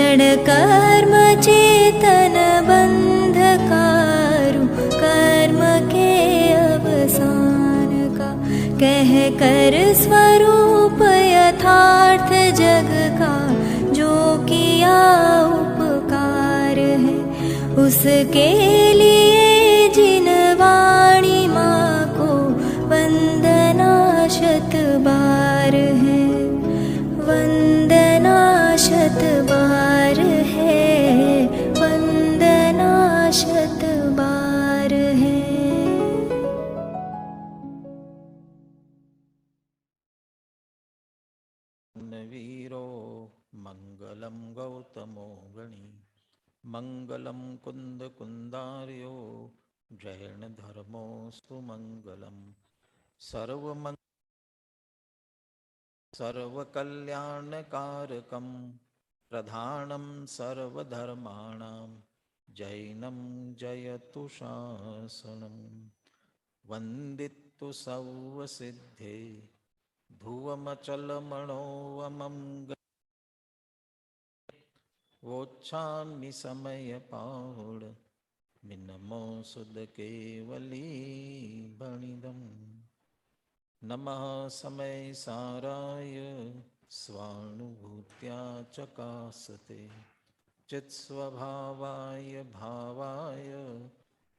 क्षण कर्म चेतन बंधकारु, कर्म के अवसान का कह कर स्वरूप यथार्थ जग का, जो किया उपकार है उसके लिए जिन वाणी माँ को वंदना शत बार है, वंदना शत बार है, वंदना शत बार है। वीरो मंगलम गौतमो गणी, मंगलम कुंद कुंदार्यो, जैन धर्मो सुमंगलम, सर्वकल्याणकारकं प्रधानं सर्वधर्माणां, जैनं जयतु शासनं, वन्दितु सर्वसिद्धे ध्रुवमचलमणोऽमं वोच्छामि समयपाहुड, मिनमो सुद केवली बणिदम्। नमः समय साराय स्वानुभूत्या चकासते, चित्स्वभावाय भावाय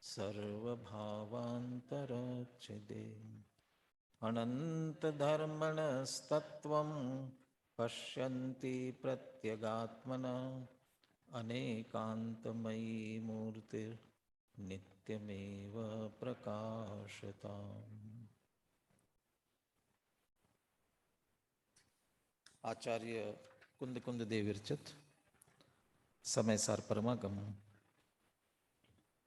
सर्वभावान्तरच्छिदे, अनन्तधर्मणस्तत्त्वं पश्यन्ति प्रत्यगात्मना, अनेकान्तमयी मूर्तिर्नित्यमेव प्रकाशताम्। आचार्य कुंद कुंद देव विरचित समय सार परमागम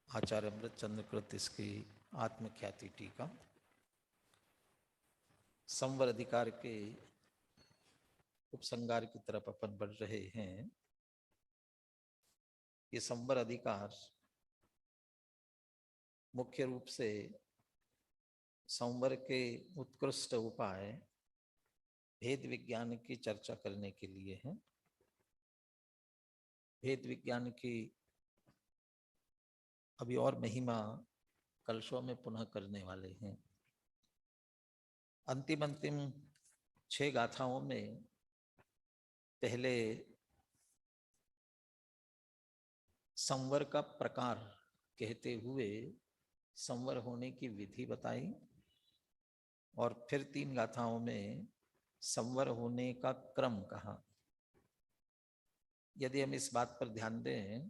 आचार्य अमृत चंद्र कृत इसकी आत्मख्याति टीका संवर अधिकार के उपसंगार की तरफ अपन बढ़ रहे हैं। ये संवर अधिकार मुख्य रूप से संवर के उत्कृष्ट उपाय भेद विज्ञान की चर्चा करने के लिए है। भेद विज्ञान की अभी और महिमा कलशों में पुनः करने वाले हैं। अंतिम 6 गाथाओं में पहले संवर का प्रकार कहते हुए संवर होने की विधि बताई और फिर 3 गाथाओं में संवर होने का क्रम कहा। यदि हम इस बात पर ध्यान दें,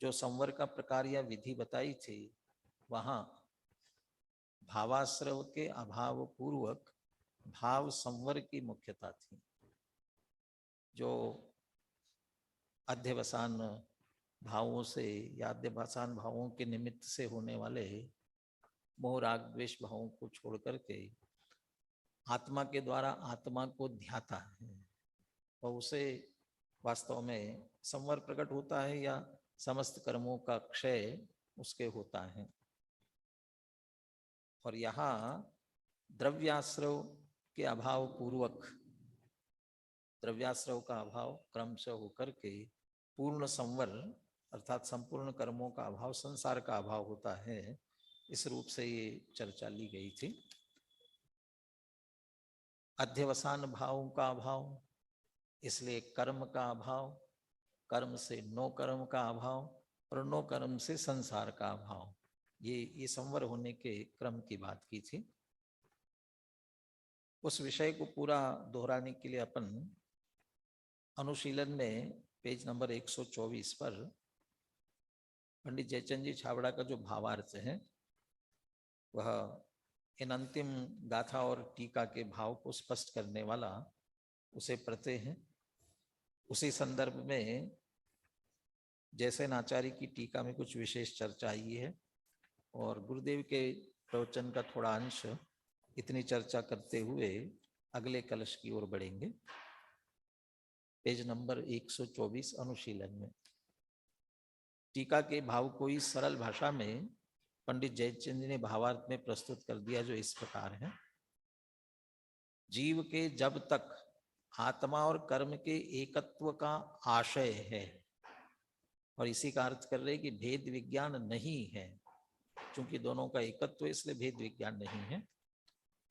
जो संवर का प्रकार या विधि बताई थी वहां भावाश्रव के अभाव पूर्वक भाव संवर की मुख्यता थी। जो अध्यवसान भावों से या अध्यवसान भावों के निमित्त से होने वाले मोह राग द्वेष भावों को छोड़ करके आत्मा के द्वारा आत्मा को ध्याता है और उसे वास्तव में संवर प्रकट होता है या समस्त कर्मों का क्षय उसके होता है। और यहाँ द्रव्याश्रव के अभाव पूर्वक द्रव्याश्रव का अभाव क्रम से होकर के पूर्ण संवर अर्थात संपूर्ण कर्मों का अभाव संसार का अभाव होता है। इस रूप से ये चर्चा ली गई थी। अध्यवसान भावों का अभाव, इसलिए कर्म का अभाव, कर्म से नो कर्म का अभाव और नो कर्म से संसार का अभाव, ये संवर होने के क्रम की बात की थी। उस विषय को पूरा दोहराने के लिए अपन अनुशीलन में पेज नंबर 124 पर पंडित जयचंद जी छाबड़ा का जो भावार्थ है वह इन अंतिम गाथा और टीका के भाव को स्पष्ट करने वाला उसे प्रत्यय है। उसी संदर्भ में जैसे आचार्य की टीका में कुछ विशेष चर्चा आई है और गुरुदेव के प्रवचन का थोड़ा अंश इतनी चर्चा करते हुए अगले कलश की ओर बढ़ेंगे। पेज नंबर 124 अनुशीलन में टीका के भाव को इस सरल भाषा में पंडित जयचंद जी ने भावार्थ में प्रस्तुत कर दिया, जो इस प्रकार है। जीव के जब तक आत्मा और कर्म के एकत्व का आशय है, और इसी का अर्थ कर रहे हैं कि भेद विज्ञान नहीं है। क्योंकि दोनों का एकत्व इसलिए भेद विज्ञान नहीं है।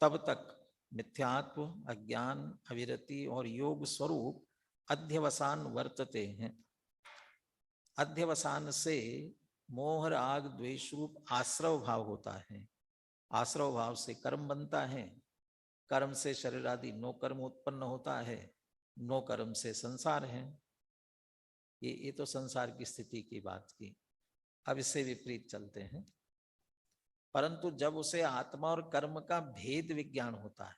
तब तक मिथ्यात्व, अज्ञान, अविरति और योग स्वरूप अध्यवसान वर्तते हैं। अध्यवसान से मोह राग द्वेष रूप आश्रव भाव होता है। आश्रव भाव से कर्म बनता है, कर्म से शरीर आदि नो कर्म उत्पन्न होता है, नो कर्म से संसार है। ये तो संसार की स्थिति की बात की। अब इससे विपरीत चलते हैं। परंतु जब उसे आत्मा और कर्म का भेद विज्ञान होता है,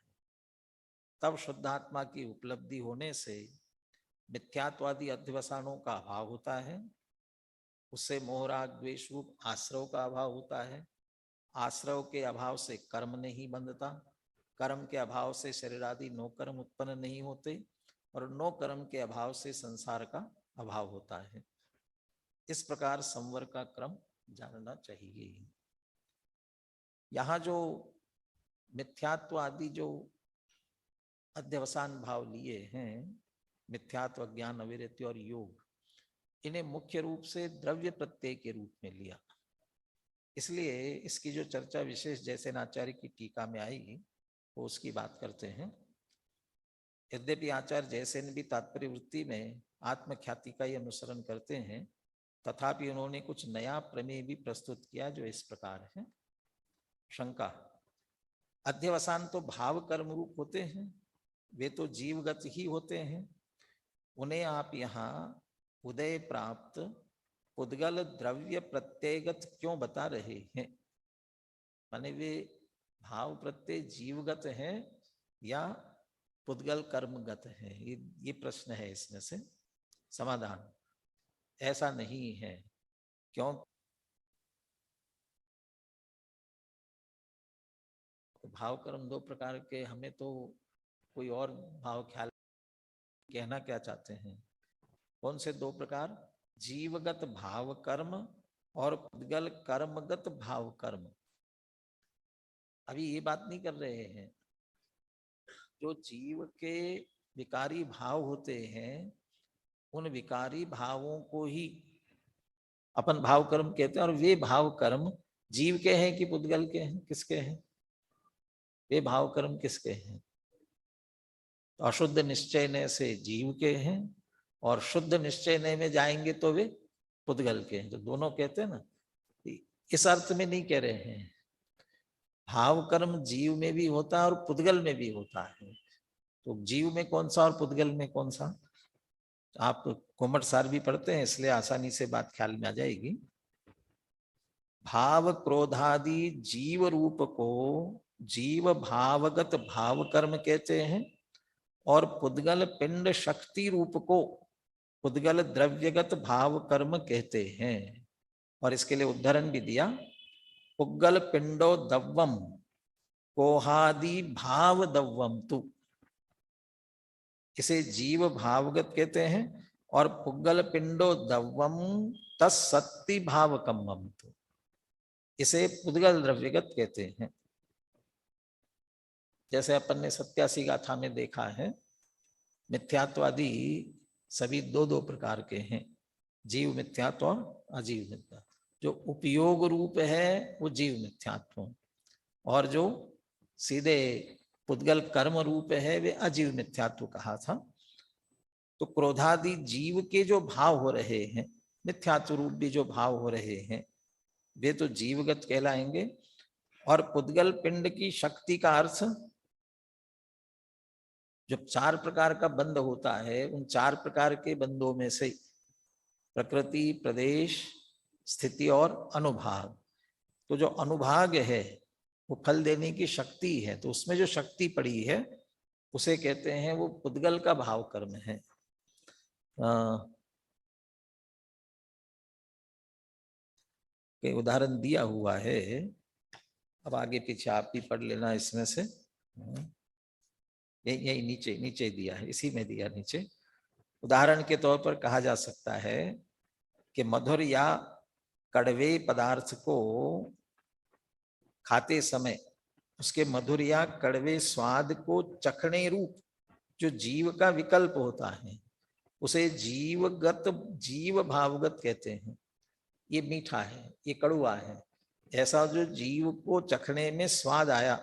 तब शुद्धात्मा की उपलब्धि होने से मिथ्यात्वादी अध्यवसानों का अभाव होता है, उससे मोह राग द्वेष रूप आश्रव का अभाव होता है, आश्रव के अभाव से कर्म नहीं बंधता, कर्म के अभाव से शरीर आदि नो कर्म उत्पन्न नहीं होते, और नो कर्म के अभाव से संसार का अभाव होता है। इस प्रकार संवर का क्रम जानना चाहिए। यहाँ जो मिथ्यात्व आदि जो अध्यवसान भाव लिए हैं, मिथ्यात्व, ज्ञान, अविरति और योग, इन्हें मुख्य रूप से द्रव्य प्रत्यय के रूप में लिया। इसलिए इसकी जो चर्चा विशेष जैसे आचार्य की टीका में आई, वो उसकी बात करते हैं। यद्यपि आचार्य जैसेन भी तात्पर्य वृत्ति में आत्मख्याति का ही अनुसरण करते हैं, तथापि उन्होंने कुछ नया प्रमेय भी प्रस्तुत किया जो इस प्रकार है। शंका: अध्यवसान तो भाव कर्म रूप होते हैं, वे तो जीवगत ही होते हैं, उन्हें आप यहाँ उदय प्राप्त उद्गल द्रव्य प्रत्ययगत क्यों बता रहे हैं? माने वे भाव प्रत्यय जीवगत हैं या पुद्गल कर्मगत है? ये प्रश्न है इसमें से। समाधान: ऐसा नहीं है। क्यों? भाव कर्म दो प्रकार के, हमें तो कोई और भाव ख्याल। कहना क्या चाहते हैं? कौन से दो प्रकार? जीवगत भाव कर्म और पुद्गल कर्मगत भाव कर्म। अभी ये बात नहीं कर रहे हैं। जो जीव के विकारी भाव होते हैं, उन विकारी भावों को ही अपन भाव कर्म कहते हैं। और वे भाव कर्म जीव के हैं कि पुद्गल के हैं? किसके हैं वे भाव कर्म? किसके हैं? तो अशुद्ध निश्चय से जीव के हैं, और शुद्ध निश्चय में जाएंगे तो वे पुद्गल के हैं। तो दोनों कहते हैं ना, इस अर्थ में नहीं कह रहे हैं। भाव कर्म जीव में भी होता है और पुद्गल में भी होता है। तो जीव में कौन सा और पुद्गल में कौन सा? आप कोमट सार भी पढ़ते हैं, इसलिए आसानी से बात ख्याल में आ जाएगी। भाव क्रोधादि जीव रूप को जीव भावगत भाव कर्म कहते हैं, और पुद्गल पिंड शक्ति रूप को पुद्गल द्रव्यगत भाव कर्म कहते हैं। और इसके लिए उदाहरण भी दिया, पुग्गल पिंडो दव्वम कोहादि भाव दव्वम तु। इसे जीव भावगत कहते हैं, और पुग्गल पिंडो दव्वम तत्सत्ति भाव कम्मम तु, इसे पुद्गल द्रव्यगत कहते हैं। जैसे अपन ने सत्यासी गाथा में देखा है, मिथ्यात्वादी सभी दो दो प्रकार के हैं, जीव मिथ्यात्व और अजीव मिथ्यात्व। जो उपयोग रूप है वो जीव मिथ्यात्व, और जो सीधे पुद्गल कर्म रूप है वे अजीव मिथ्यात्व कहा था। तो क्रोधादि जीव के जो भाव हो रहे हैं, मिथ्यात्व रूप भी जो भाव हो रहे हैं, वे तो जीवगत कहलाएंगे। और पुद्गल पिंड की शक्ति का अर्थ, जब चार प्रकार का बंध होता है, उन चार प्रकार के बंधों में से प्रकृति, प्रदेश, स्थिति और अनुभाग। तो जो अनुभाग है वो फल देने की शक्ति है, तो उसमें जो शक्ति पड़ी है उसे कहते हैं वो पुद्गल का भाव कर्म है। उदाहरण दिया हुआ है, अब आगे पीछे आप भी पढ़ लेना इसमें से। यही नीचे नीचे दिया है, इसी में दिया नीचे। उदाहरण के तौर पर कहा जा सकता है कि मधुर या कड़वे पदार्थ को खाते समय उसके मधुर या कड़वे स्वाद को चखने रूप जो जीव का विकल्प होता है उसे जीवगत, जीव भावगत कहते हैं। ये मीठा है, ये कड़वा है। ऐसा जो जीव को चखने में स्वाद आया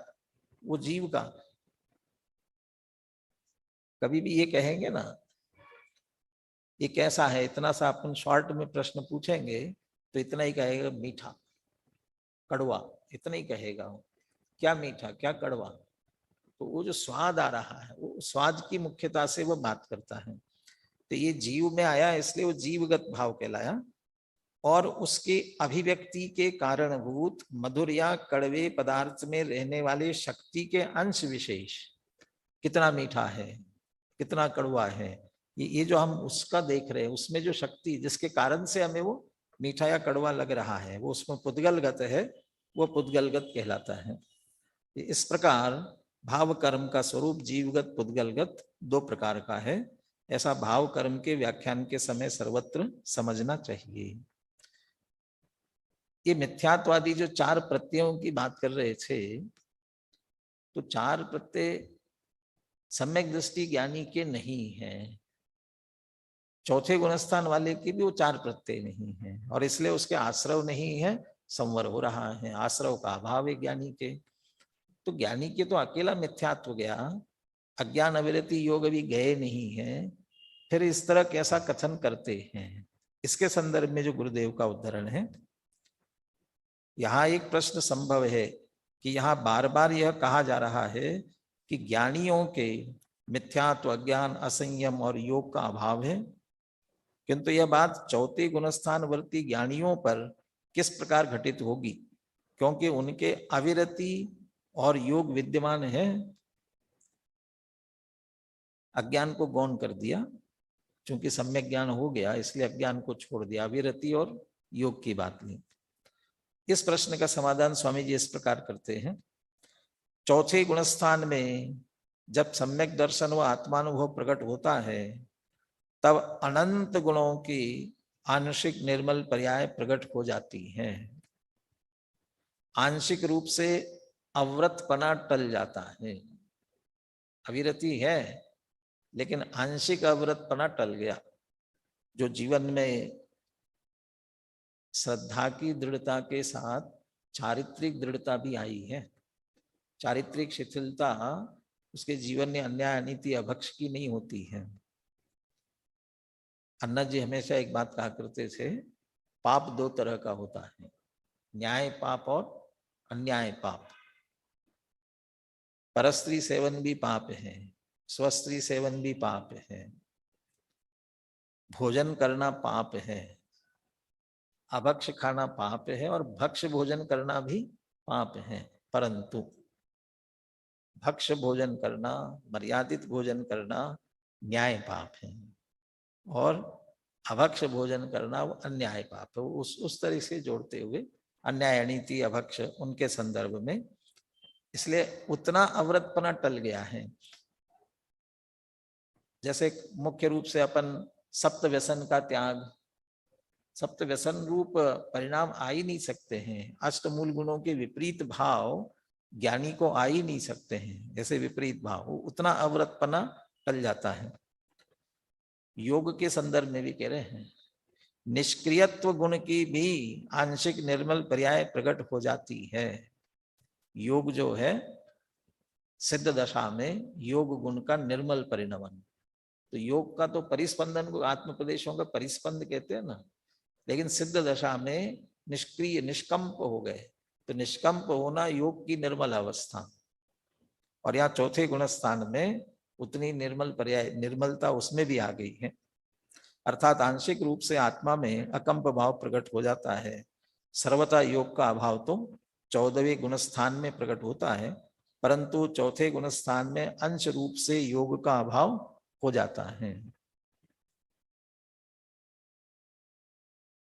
वो जीव का। कभी भी ये कहेंगे ना ये कैसा है, इतना सा अपन शॉर्ट में प्रश्न पूछेंगे तो इतना ही कहेगा मीठा, कड़वा, इतना ही कहेगा। क्या मीठा, क्या कड़वा, तो वो जो स्वाद आ रहा है वो स्वाद की मुख्यता से वो बात करता है। तो ये जीव में आया इसलिए वो जीवगत भाव कहलाया। और उसके अभिव्यक्ति के कारणभूत मधुर या कड़वे पदार्थ में रहने वाले शक्ति के अंश विशेष, कितना मीठा है, कितना कड़वा है, ये जो हम उसका देख रहे हैं, उसमें जो शक्ति जिसके कारण से हमें वो मीठा या कड़वा लग रहा है वो उसमें पुद्गलगत है, वो पुद्गलगत कहलाता है। इस प्रकार भाव कर्म का स्वरूप जीवगत पुद्गलगत दो प्रकार का है। ऐसा भाव कर्म के व्याख्यान के समय सर्वत्र समझना चाहिए। ये मिथ्यात्वादी जो चार प्रत्ययों की बात कर रहे थे, तो चार प्रत्यय सम्यक दृष्टि ज्ञानी के नहीं है। चौथे गुणस्थान वाले की भी वो चार प्रत्यय नहीं है और इसलिए उसके आश्रव नहीं है, संवर हो रहा है। आश्रव का अभाव है ज्ञानी के। तो ज्ञानी के तो अकेला मिथ्यात्व गया, अज्ञान अविरति योग अभी गए नहीं है, फिर इस तरह कैसा कथन करते हैं। इसके संदर्भ में जो गुरुदेव का उद्धरण है, यहां एक प्रश्न संभव है कि यहां बार बार यह कहा जा रहा है कि ज्ञानियों के मिथ्यात्व, अज्ञान, असंयम और योग का अभाव है, किंतु यह बात चौथे गुणस्थान वर्ती ज्ञानियों पर किस प्रकार घटित होगी, क्योंकि उनके अविरति और योग विद्यमान है। अज्ञान को गौण कर दिया, क्योंकि सम्यक ज्ञान हो गया इसलिए अज्ञान को छोड़ दिया, अविरति और योग की बात ली। इस प्रश्न का समाधान स्वामी जी इस प्रकार करते हैं। चौथे गुणस्थान में जब सम्यक दर्शन व आत्मानुभव प्रकट होता है तब अनंत गुणों की आंशिक निर्मल पर्याय प्रकट हो जाती हैं। आंशिक रूप से अवृतपना टल जाता है। अविरति है लेकिन आंशिक अवृतपना टल गया। जो जीवन में श्रद्धा की दृढ़ता के साथ चारित्रिक दृढ़ता भी आई है, चारित्रिक शिथिलता उसके जीवन में अन्याय, अनीति, अभक्ष की नहीं होती है। अन्ना जी हमेशा एक बात कहा करते थे, पाप दो तरह का होता है, न्याय पाप और अन्याय पाप। परस्त्री सेवन भी पाप है, स्वस्त्री सेवन भी पाप है, भोजन करना पाप है, अभक्ष खाना पाप है और भक्ष भोजन करना भी पाप है। परंतु भक्ष भोजन करना, मर्यादित भोजन करना न्याय पाप है और अभक्ष भोजन करना वो अन्याय पाप है। उस तरह से जोड़ते हुए अन्याय, अनीति, अभक्ष उनके संदर्भ में, इसलिए उतना अवृतपना टल गया है। जैसे मुख्य रूप से अपन सप्त व्यसन का त्याग, सप्त व्यसन रूप परिणाम आ ही नहीं सकते हैं। अष्ट मूल गुणों के विपरीत भाव ज्ञानी को आ ही नहीं सकते हैं। ऐसे विपरीत भाव उतना अवृतपना टल जाता है। योग के संदर्भ में भी कह रहे हैं, निष्क्रियत्व गुण की भी आंशिक निर्मल पर्याय प्रकट हो जाती है। योग जो है सिद्ध दशा में योग गुण का निर्मल परिणमन। तो योग का तो परिस्पंदन को आत्म प्रदेशों का परिस्पंद कहते हैं ना, लेकिन सिद्ध दशा में निष्क्रिय, निष्कंप हो गए। तो निष्कंप होना योग की निर्मल अवस्था। और यहाँ चौथे गुण स्थान में उतनी निर्मल पर्याय, निर्मलता उसमें भी आ गई है। अर्थात आंशिक रूप से आत्मा में अकंप भाव प्रकट हो जाता है। सर्वथा योग का अभाव तो 14वें गुण स्थान में प्रकट होता है, परंतु चौथे गुण स्थान में अंश रूप से योग का अभाव हो जाता है।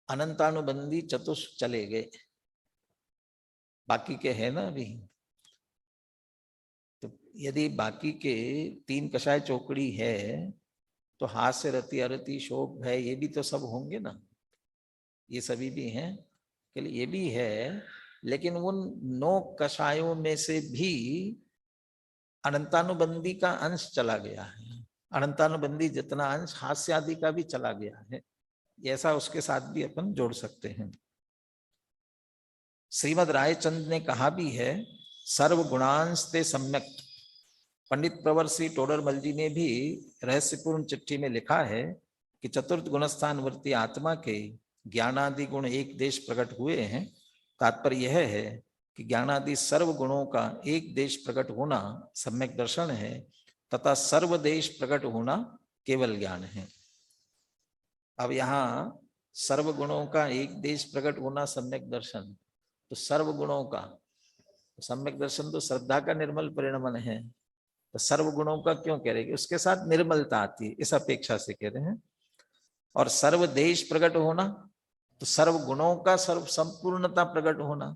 अनंतानुबंधी चतुष्ट चले गए, बाकी के हैं ना अभी। तो यदि बाकी के 3 कषाय चौकड़ी है तो हास्य, रति, अरति, शोक, भय ये भी तो सब होंगे ना, ये सभी भी हैं। ये भी है, लेकिन उन 9 कषायों में से भी अनंतानुबंधी का अंश चला गया है। अनंतानुबंधी जितना अंश हास्य आदि का भी चला गया है, ऐसा उसके साथ भी अपन जोड़ सकते हैं। श्रीमद रायचंद ने कहा भी है, सर्व गुणांश ते सम्यक। पंडित प्रवर श्री टोडरमल जी ने भी रहस्यपूर्ण चिट्ठी में लिखा है कि चतुर्थ गुणस्थानवर्ती आत्मा के ज्ञानादि गुण एक देश प्रकट हुए हैं। तात्पर्य यह है कि ज्ञानादि सर्व गुणों का एक देश प्रकट होना सम्यक दर्शन है, तथा सर्वदेश प्रकट होना केवल ज्ञान है। अब यहाँ सर्व गुणों का एक देश प्रकट होना सम्यक दर्शन, तो सर्व गुणों का सम्यक दर्शन तो श्रद्धा का निर्मल परिणमन है, तो सर्व गुणों का क्यों कह रहे हैं? उसके साथ निर्मलता आती है, इस अपेक्षा से कह रहे हैं। और सर्व देश प्रकट होना, तो सर्व गुणों का सर्व संपूर्णता प्रकट होना।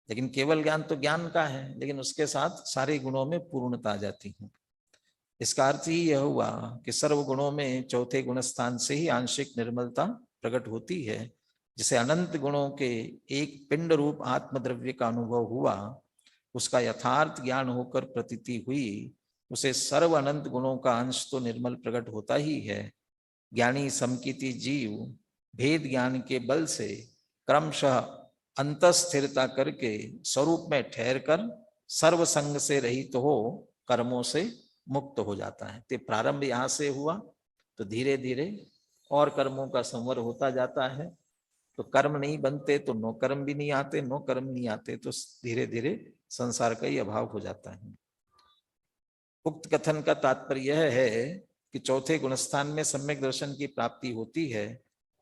लेकिन केवल ज्ञान तो ज्ञान का है, लेकिन उसके साथ सारे गुणों में पूर्णता आ जाती है। इसका अर्थ ही यह हुआ कि सर्व गुणों में चौथे गुणस्थान से ही आंशिक निर्मलता प्रकट होती है। जिसे अनंत गुणों के एक पिंड रूप आत्मद्रव्य का अनुभव हुआ, उसका यथार्थ ज्ञान होकर प्रतीति हुई, उसे सर्व अनंत गुणों का अंश तो निर्मल प्रकट होता ही है। ज्ञानी समकिति जीव भेद ज्ञान के बल से क्रमशः अंतस्थिरता करके स्वरूप में ठहरकर सर्व संग से रहित हो कर्मों से मुक्त हो जाता है। तो प्रारंभ यहाँ से हुआ, तो धीरे धीरे और कर्मों का संवर होता जाता है। तो कर्म नहीं बनते तो नो कर्म भी नहीं आते, नो कर्म नहीं आते तो धीरे धीरे संसार का ही अभाव हो जाता है। उक्त कथन का तात्पर्य यह है कि चौथे गुणस्थान में सम्यक दर्शन की प्राप्ति होती है,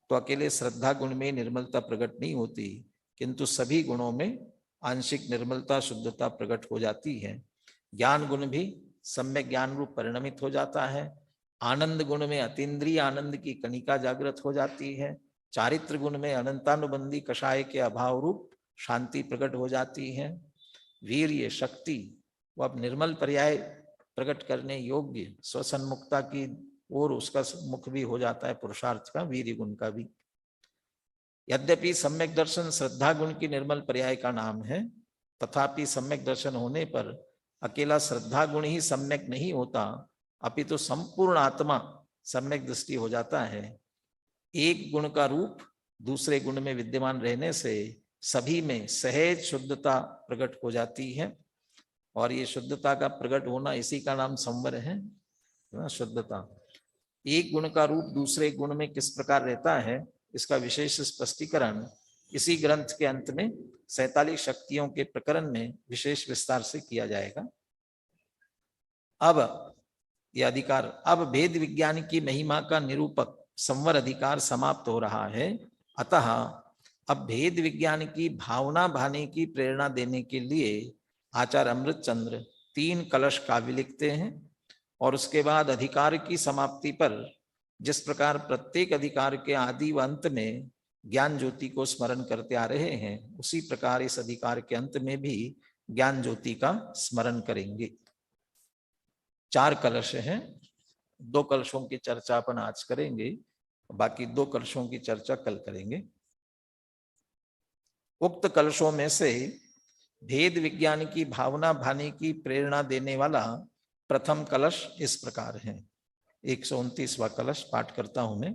तो अकेले श्रद्धा गुण में निर्मलता प्रकट नहीं होती, किंतु सभी गुणों में आंशिक निर्मलता शुद्धता प्रकट हो जाती है। ज्ञान गुण भी सम्यक ज्ञान रूप परिणमित हो जाता है। आनंद गुण में अतीन्द्रिय आनंद की कणिका जागृत हो जाती है। चारित्र गुण में अनंतानुबंधी कषाय के अभाव रूप शांति प्रकट हो जाती है। वीर्य शक्ति वो अब निर्मल पर्याय प्रकट करने योग्य स्वसन्मुखता की ओर उसका मुख भी हो जाता है, पुरुषार्थ का, वीर्य गुण का भी। यद्यपि सम्यक दर्शन श्रद्धा गुण की निर्मल पर्याय का नाम है, तथापि सम्यक दर्शन होने पर अकेला श्रद्धा गुण ही सम्यक नहीं होता, अपितु संपूर्ण आत्मा सम्यक दृष्टि हो जाता है। एक गुण का रूप दूसरे गुण में विद्यमान रहने से सभी में सहज शुद्धता प्रकट हो जाती है, और ये शुद्धता का प्रकट होना इसी का नाम संवर है ना, शुद्धता। एक गुण का रूप दूसरे गुण में किस प्रकार रहता है, इसका विशेष स्पष्टीकरण इसी ग्रंथ के अंत में 47 शक्तियों के प्रकरण में विशेष विस्तार से किया जाएगा। अब यह अधिकार, अब भेद विज्ञान की महिमा का निरूपक संवर अधिकार समाप्त हो रहा है। अतः अब भेद विज्ञान की भावना भाने की प्रेरणा देने के लिए आचार्य अमृतचंद्र 3 कलश काव्य लिखते हैं, और उसके बाद अधिकार की समाप्ति पर जिस प्रकार प्रत्येक अधिकार के आदि व अंत में ज्ञान ज्योति को स्मरण करते आ रहे हैं, उसी प्रकार इस अधिकार के अंत में भी ज्ञान ज्योति का स्मरण करेंगे। 4 कलश हैं, 2 कलशों की चर्चा अपन आज करेंगे, बाकी 2 कलशों की चर्चा कल करेंगे। उक्त कलशों में से भेद विज्ञान की भावना भाने की प्रेरणा देने वाला प्रथम कलश इस प्रकार है। 129वां कलश पाठ करता हूं मैं।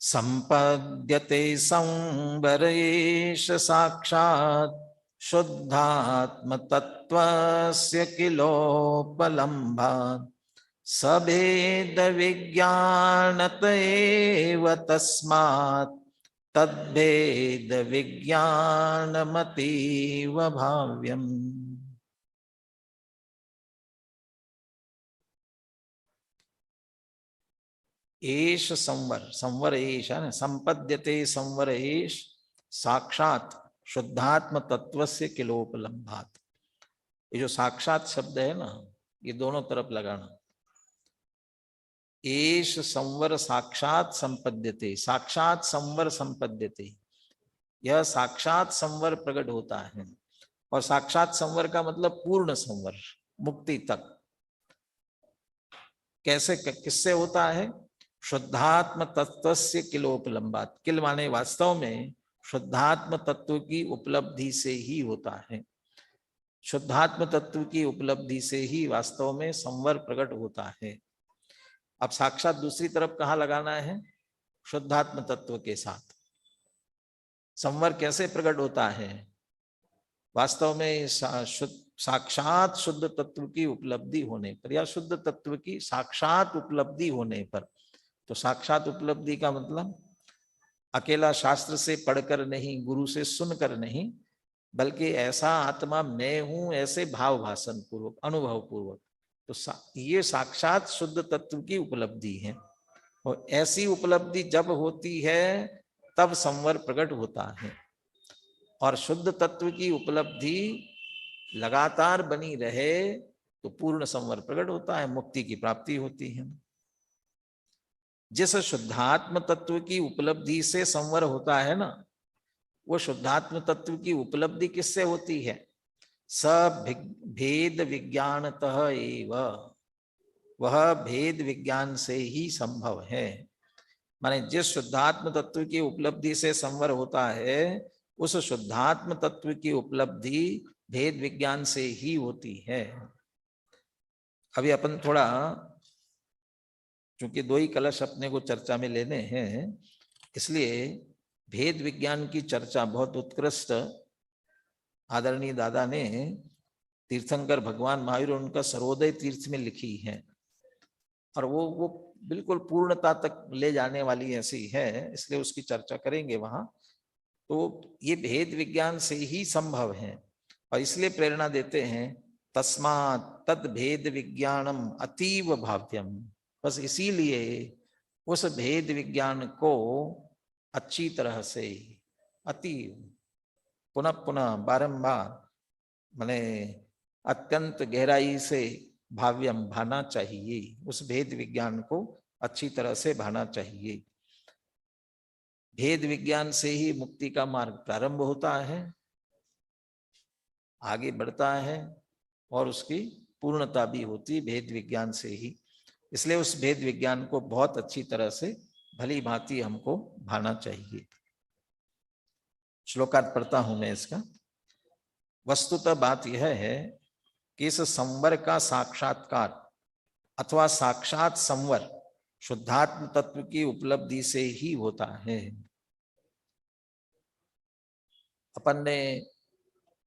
संपद्यते संवरेश साक्षात् शुद्धात्म तत्वस्य किलोपलम्भात् सभेद विज्ञानत एव तस्मात् तद्भेद विज्ञानमतीव भाव्यम्। एष संवर, संवर एष है ना, संपद्यते संवर एष साक्षात शुद्धात्म तत्वस्य किलोपलम्भात्। ये जो साक्षात शब्द है ना, ये दोनों तरफ लगाना। एष संवर साक्षात संपद्यते, साक्षात संवर संपद्यते, यह साक्षात संवर प्रकट होता है। और साक्षात संवर का मतलब पूर्ण संवर, मुक्ति तक। कैसे, किससे होता है? शुद्धात्म तत्वस्य किलोपलम्भात्। किल माने वास्तव में शुद्धात्म तत्व की उपलब्धि से ही होता है। शुद्धात्म तत्व की उपलब्धि से ही वास्तव में संवर प्रकट होता है। अब साक्षात दूसरी तरफ कहाँ लगाना है? शुद्धात्म तत्व के साथ। संवर कैसे प्रकट होता है? वास्तव में साक्षात शुद्ध तत्व की उपलब्धि होने पर या शुद्ध तत्व की साक्षात उपलब्धि होने पर। तो साक्षात उपलब्धि का मतलब अकेला शास्त्र से पढ़कर नहीं, गुरु से सुनकर नहीं, बल्कि ऐसा आत्मा मैं हूं ऐसे भाव भाषण पूर्वक, अनुभव पूर्वक। तो ये साक्षात शुद्ध तत्व की उपलब्धि है। और ऐसी उपलब्धि जब होती है तब संवर प्रकट होता है। और शुद्ध तत्व की उपलब्धि लगातार बनी रहे तो पूर्ण संवर प्रकट होता है, मुक्ति की प्राप्ति होती है। जिस शुद्धात्म तत्व की उपलब्धि से संवर होता है ना, वो शुद्धात्म तत्व की उपलब्धि किससे होती है? सब भेद विज्ञानतः एव, वह भेद विज्ञान से ही संभव है। माने जिस शुद्धात्म तत्व की उपलब्धि से संवर होता है, उस शुद्धात्म तत्व की उपलब्धि भेद विज्ञान से ही होती है। अभी अपन थोड़ा, चूंकि दो ही कलश अपने को चर्चा में लेने हैं, इसलिए भेद विज्ञान की चर्चा बहुत उत्कृष्ट आदरणीय दादा ने तीर्थंकर भगवान महावीर उनका सर्वोदय तीर्थ में लिखी है। और वो बिल्कुल पूर्णता तक ले जाने वाली ऐसी है, इसलिए उसकी चर्चा करेंगे वहां। तो ये भेद विज्ञान से ही संभव है और इसलिए प्रेरणा देते हैं, तस्मात् तद भेद विज्ञानम अतीव भाव्यम। बस इसीलिए उस भेद विज्ञान को अच्छी तरह से, अतीव, पुनः पुनः, बारंबार, माने अत्यंत गहराई से भाव्यम, भाना चाहिए। उस भेद विज्ञान को अच्छी तरह से भाना चाहिए। भेद विज्ञान से ही मुक्ति का मार्ग प्रारंभ होता है, आगे बढ़ता है और उसकी पूर्णता भी होती है भेद विज्ञान से ही। इसलिए उस भेद विज्ञान को बहुत अच्छी तरह से भली भांति हमको भाना चाहिए। श्लोकार्थ पढ़ता हूं मैं इसका। वस्तुतः बात यह है कि इस संवर का साक्षात्कार अथवा साक्षात संवर शुद्धात्म तत्व की उपलब्धि से ही होता है। अपन ने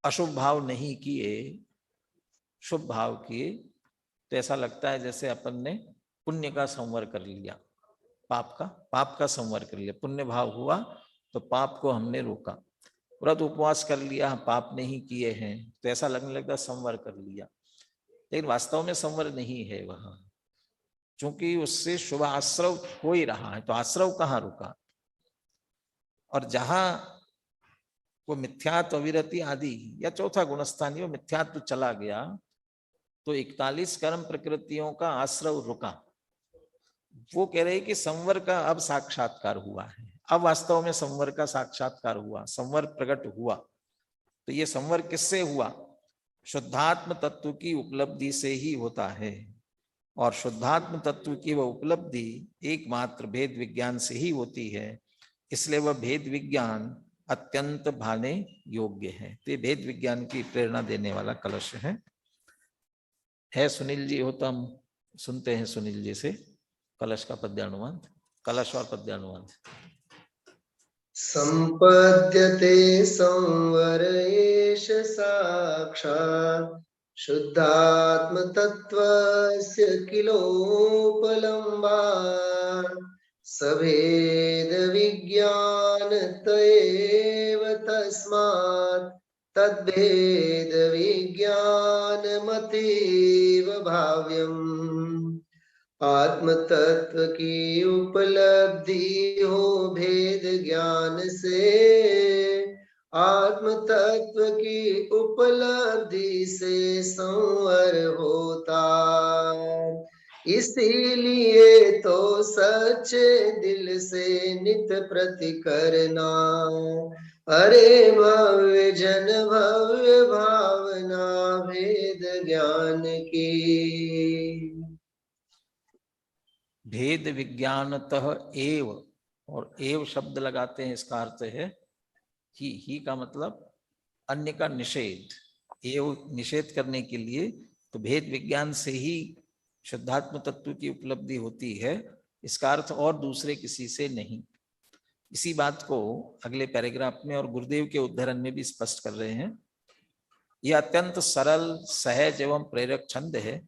अशुभ भाव नहीं किए, शुभ भाव किए, तो ऐसा लगता है जैसे अपन ने पुण्य का संवर कर लिया, पाप का संवर कर लिया। पुण्य भाव हुआ तो पाप को हमने रोका, व्रत उपवास कर लिया, पाप नहीं किए हैं, तो ऐसा लगने लगता संवर कर लिया। लेकिन वास्तव में संवर नहीं है वह, क्योंकि उससे शुभ आश्रव हो ही रहा है, तो आश्रव कहाँ रुका। और जहां वो मिथ्यात्व, अविरति आदि या चौथा गुणस्थानी वो मिथ्यात्व चला गया, तो 41 कर्म प्रकृतियों का आश्रव रुका। वो कह रहे कि संवर का अब साक्षात्कार हुआ है, अब वास्तव में संवर का साक्षात्कार हुआ, संवर प्रकट हुआ। तो ये संवर किससे हुआ? शुद्धात्म तत्व की उपलब्धि से ही होता है। और शुद्धात्म तत्व की वह उपलब्धि एकमात्र भेद विज्ञान से ही होती है, इसलिए वह भेद विज्ञान अत्यंत भाने योग्य है। तो ये भेद विज्ञान की प्रेरणा देने वाला कलश है सुनील जी हो तो हम सुनते हैं सुनील जी से कलश का पद्यानुवाद, कलश और पद्यानुवाद। संपद्यते संवर एष साक्षात् शुद्धात्म तत्वस्य किलोपलम्बात् सभेद विज्ञान तयेव तस्मात् तद्भेद विज्ञानमतीव भाव्यम्। आत्म तत्व की उपलब्धि हो भेद ज्ञान से, आत्म तत्व की उपलब्धि से संवर होता। इसीलिए तो सच्चे दिल से नित प्रति करना, अरे भव्य जन भव्य भावना भेद ज्ञान की। भेद विज्ञानतः एव, और एव शब्द लगाते हैं, इसका अर्थ है ही का मतलब अन्य का निषेध। ये निषेध करने के लिए तो भेद विज्ञान से ही शुद्धात्म तत्व की उपलब्धि होती है, इसका अर्थ और दूसरे किसी से नहीं। इसी बात को अगले पैराग्राफ में और गुरुदेव के उद्धरण में भी स्पष्ट कर रहे हैं। यह अत्यंत सरल, सहज एवं प्रेरक छंद है।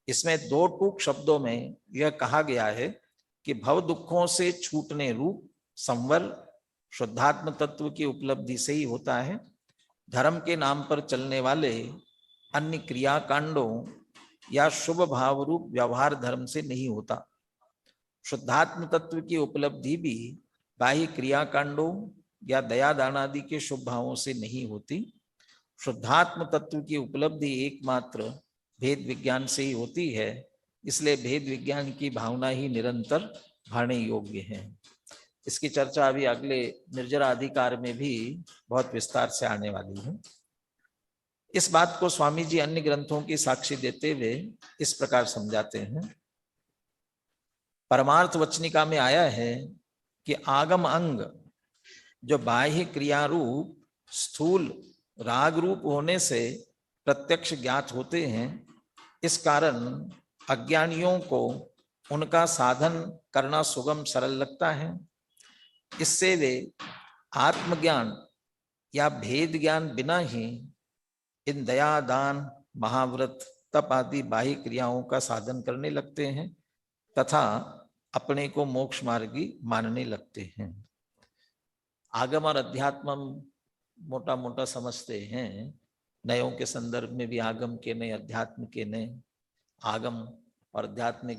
इसमें 2 टूक शब्दों में यह कहा गया है कि भव दुखों से छूटने रूप संवर शुद्धात्म तत्व की उपलब्धि से ही होता है। धर्म के नाम पर चलने वाले अन्य क्रियाकांडों या शुभ भाव रूप व्यवहार धर्म से नहीं होता। शुद्धात्म तत्व की उपलब्धि भी बाह्य क्रियाकांडों या दया दान आदि के शुभ भावों से नहीं होती। शुद्धात्म तत्व की उपलब्धि एकमात्र भेद विज्ञान से ही होती है। इसलिए भेद विज्ञान की भावना ही निरंतर भाने योग्य है। इसकी चर्चा अभी अगले निर्जरा अधिकार में भी बहुत विस्तार से आने वाली है। इस बात को स्वामी जी अन्य ग्रंथों की साक्षी देते हुए इस प्रकार समझाते हैं। परमार्थ वचनिका में आया है कि आगम अंग जो बाह्य क्रिया रूप स्थूल राग रूप होने से प्रत्यक्ष ज्ञात होते हैं, इस कारण अज्ञानियों को उनका साधन करना सुगम सरल लगता है। इससे वे आत्मज्ञान या भेद ज्ञान बिना ही इन दया दान महाव्रत तप आदि बाह्य क्रियाओं का साधन करने लगते हैं तथा अपने को मोक्ष मार्गी मानने लगते हैं। आगम और अध्यात्म मोटा मोटा समझते हैं। नयों के संदर्भ में भी आगम के नए, अध्यात्म के नए। आगम और अध्यात्म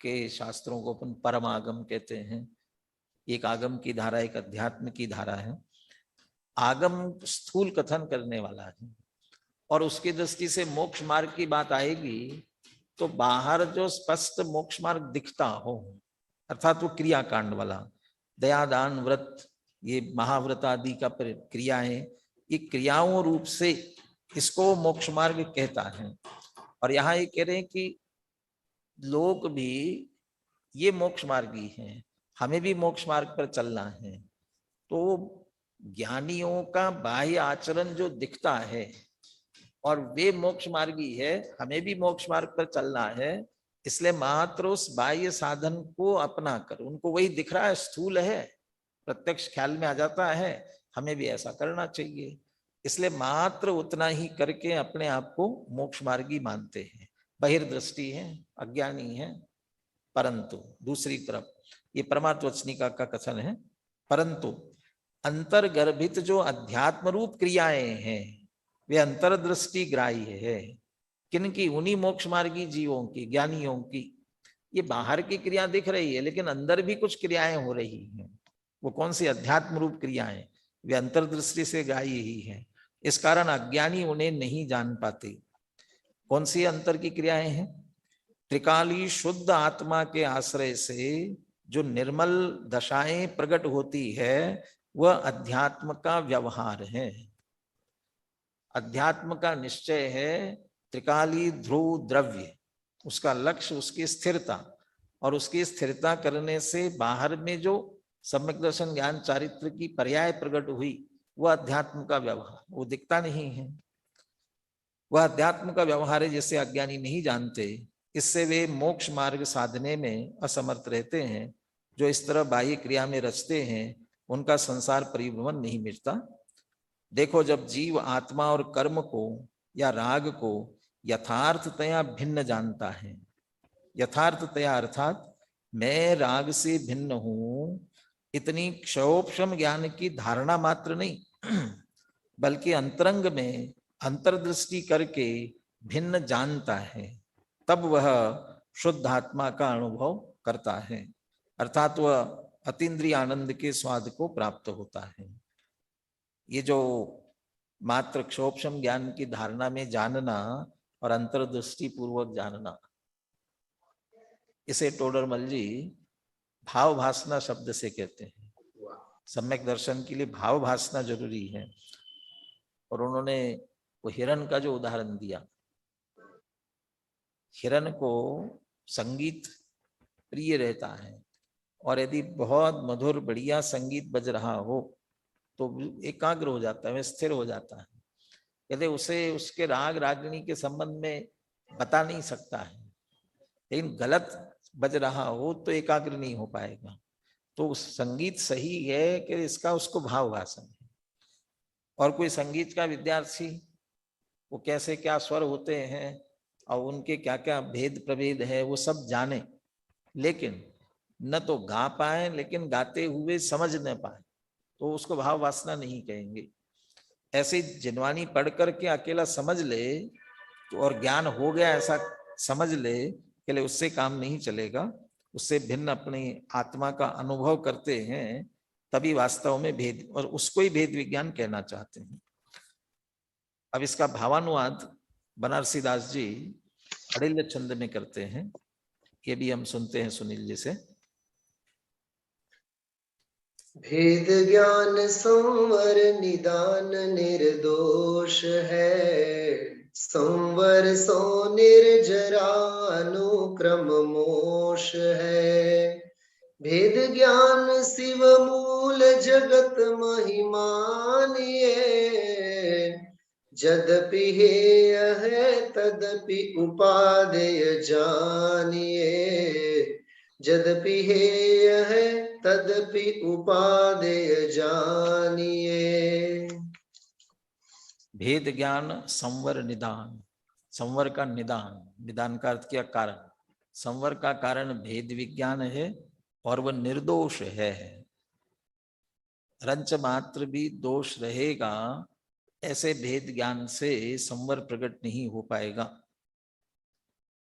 के शास्त्रों को अपन परम आगम कहते हैं। एक आगम की धारा, एक अध्यात्म की धारा है। आगम स्थूल कथन करने वाला है और उसकी दृष्टि से मोक्ष मार्ग की बात आएगी तो बाहर जो स्पष्ट मोक्ष मार्ग दिखता हो, अर्थात वो क्रियाकांड वाला दया दान व्रत, ये महाव्रत आदि का क्रियाएं, ये क्रियाओं रूप से इसको मोक्ष मार्ग कहता है। और यहाँ ये कह रहे हैं कि लोग भी ये मोक्ष मार्गी हैं, हमें भी मोक्ष मार्ग पर चलना है। तो ज्ञानियों का बाह्य आचरण जो दिखता है और वे मोक्ष मार्गी है, हमें भी मोक्ष मार्ग पर चलना है, इसलिए मात्र उस बाह्य साधन को अपना कर, उनको वही दिख रहा है, स्थूल है, प्रत्यक्ष ख्याल में आ जाता है, हमें भी ऐसा करना चाहिए, इसलिए मात्र उतना ही करके अपने आप को मोक्ष मार्गी मानते हैं। बहिर्दृष्टि है, अज्ञानी है। परंतु दूसरी तरफ ये परमार्थ वचनिका का कथन है, परंतु अंतर्गर्भित जो अध्यात्म रूप क्रियाएं हैं वे अंतर्दृष्टि ग्राह्य है। किनकी? उन्हीं मोक्ष मार्गी जीवों की, ज्ञानियों की। ये बाहर की क्रिया दिख रही है लेकिन अंदर भी कुछ क्रियाएं हो रही हैं। वो कौन सी? अध्यात्म रूप क्रियाएं, वे अंतर्दृष्टि से ग्राह्य ही है। इस कारण अज्ञानी उन्हें नहीं जान पाते। कौन सी अंतर की क्रियाएं हैं? त्रिकाली शुद्ध आत्मा के आश्रय से जो निर्मल दशाएं प्रकट होती है वह अध्यात्म का व्यवहार है। अध्यात्म का निश्चय है त्रिकाली ध्रुव द्रव्य, उसका लक्ष्य उसकी स्थिरता, और उसकी स्थिरता करने से बाहर में जो सम्यक दर्शन ज्ञान चारित्र की पर्याय प्रकट हुई वह अध्यात्म का व्यवहार, वो दिखता नहीं है। वह अध्यात्म का व्यवहार है जिसे अज्ञानी नहीं जानते। इससे वे मोक्ष मार्ग साधने में असमर्थ रहते हैं। जो इस तरह बाह्य क्रिया में रचते हैं उनका संसार परिभ्रमण नहीं मिटता। देखो, जब जीव आत्मा और कर्म को या राग को यथार्थतया भिन्न जानता है, यथार्थतया अर्थात मैं राग से भिन्न हूं, इतनी क्षयोपशम ज्ञान की धारणा मात्र नहीं बल्कि अंतरंग में अंतर्दृष्टि करके भिन्न जानता है, तब वह शुद्ध आत्मा का अनुभव करता है, अर्थात वह अतीन्द्रिय आनंद के स्वाद को प्राप्त होता है। ये जो मात्र क्षोभशम ज्ञान की धारणा में जानना और अंतर्दृष्टि पूर्वक जानना, इसे टोडरमल जी भाव भासना शब्द से कहते हैं। सम्यक दर्शन के लिए भाव भासना जरूरी है। और उन्होंने वो हिरण का जो उदाहरण दिया, हिरण को संगीत प्रिय रहता है और यदि बहुत मधुर बढ़िया संगीत बज रहा हो तो एकाग्र हो जाता है, वह स्थिर हो जाता है। कहते उसे उसके राग रागिनी के संबंध में बता नहीं सकता है, लेकिन गलत बज रहा हो तो एकाग्र नहीं हो पाएगा। तो संगीत सही है कि इसका उसको भाव भाषण है। और कोई संगीत का विद्यार्थी वो कैसे क्या स्वर होते हैं और उनके क्या क्या भेद प्रभेद है वो सब जाने, लेकिन न तो गा पाए, लेकिन गाते हुए समझ न पाए, तो उसको भाव वासना नहीं कहेंगे। ऐसे जिनवानी पढ़ करके अकेला समझ ले तो और ज्ञान हो गया ऐसा समझ ले के लिए उससे काम नहीं चलेगा। उससे भिन्न अपनी आत्मा का अनुभव करते हैं तभी वास्तव में भेद, और उसको ही भेद विज्ञान कहना चाहते हैं। अब इसका भावानुवाद बनारसी दास जी अड़िल्य छंद में करते हैं, ये भी हम सुनते हैं सुनील जी से। भेद ज्ञान संवर निदान निर्दोष है, संवर सो निर्जरा अनुक्रम मोश है। भेद ज्ञान शिव मूल जगत महिमानिए, यद्यपि हेय है तदपि उपादेय जानिए, यद्यपि हेय है तदपि उपादेय जानिए। भेद ज्ञान संवर निदान, संवर का निदान, निदान का अर्थ किया कारण, संवर का कारण भेद विज्ञान है और वह निर्दोष है। रंच मात्र भी दोष रहेगा ऐसे भेद ज्ञान से संवर प्रकट नहीं हो पाएगा।